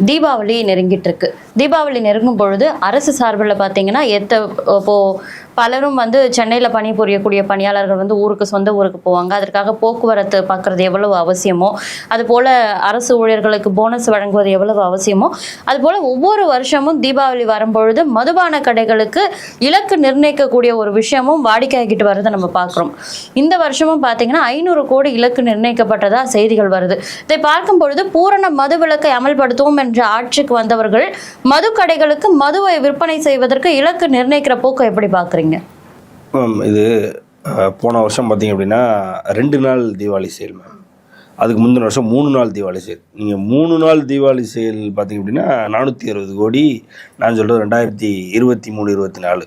தீபாவளி நெருங்கிட்டு இருக்கு. தீபாவளி நெருங்கும் பொழுது அரசு சார்பில் பார்த்தீங்கன்னா இப்போ பலரும் வந்து சென்னையில் பணிபுரியக்கூடிய பணியாளர்கள் ஊருக்கு சொந்த ஊருக்கு போவாங்க. அதற்காக போக்குவரத்து பார்க்குறது எவ்வளவு அவசியமோ, அதுபோல் அரசு ஊழியர்களுக்கு போனஸ் வழங்குவது எவ்வளவு அவசியமோ, அதுபோல் ஒவ்வொரு வருஷமும் தீபாவளி வரும்பொழுது மதுபான கடைகளுக்கு இலக்கு நிர்ணயிக்கக்கூடிய ஒரு விஷயமும் வாடிக்கையாகிட்டு வரதை நம்ம பார்க்குறோம். இந்த வருஷமும் பார்த்தீங்கன்னா 500 கோடி இலக்கு நிர்ணயிக்கப்பட்டதா செய்திகள் வருது. இதை பார்க்கும் பொழுது பூரண மது விலக்கை அமல்படுத்துவோம் என்ற ஆட்சிக்கு வந்தவர்கள் மது கடைகளுக்கு மதுவை விற்பனை செய்வதற்கு இலக்கு நிர்ணயிக்கிற போக்கை எப்படி பார்க்குறீங்க? இது போன வருஷம் பார்த்தீங்க அப்படின்னா 2 நாள் தீபாவளி சேல் மேம். அதுக்கு முந்தின வருஷம் 3 நாள் தீபாவளி சேல். நீங்கள் 3 நாள் தீபாவளி சேல் பார்த்தீங்க அப்படின்னா 460 கோடி. நான் சொல்கிறது 2023-24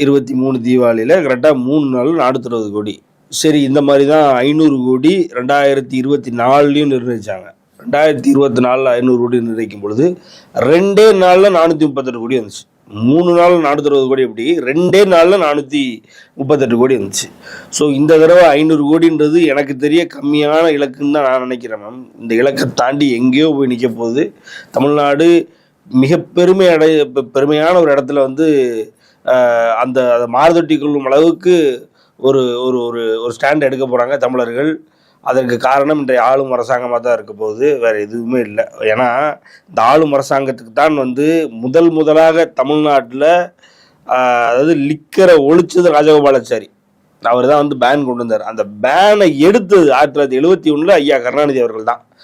23 தீபாவளியில் கரெக்டாக 3 நாள் 460 கோடி. சரி, இந்த மாதிரி தான் 500 கோடி 2024லையும் நிர்ணயித்தாங்க. 2024 500 கோடி நிர்ணயிக்கும் பொழுது 2 நாளில் 438 கோடி வந்துச்சு. 3 நாளில் 460 கோடி எப்படி, 2 நாளில் 438 கோடி வந்துச்சு. ஸோ இந்த தடவை 500 கோடின்றது எனக்கு தெரிய கம்மியான இலக்குன்னு தான் நான் நினைக்கிறேன் மேம். இந்த இலக்கை தாண்டி எங்கேயோ போய் நிற்க போகுது. தமிழ்நாடு மிக பெருமையான ஒரு இடத்துல அந்த மாறுதொட்டி கொள்ளும் அளவுக்கு ஒரு ஒரு ஒரு ஸ்டாண்ட் எடுக்க போகிறாங்க தமிழர்கள். அதற்கு காரணம் இன்றைய ஆளும் அரசாங்கமாக தான் இருக்க போகுது, வேறு எதுவுமே இல்லை. ஏன்னா இந்த ஆளும் அரசாங்கத்துக்கு தான் முதலாக தமிழ்நாட்டில் அதாவது லிக்கரை ஒழிச்சது ராஜகோபாலாச்சாரி. அவர் தான் பேன் கொண்டு வந்தார். அந்த பேனை எடுத்தது 1971 ஐயா கருணாநிதி அவர்கள் தான்.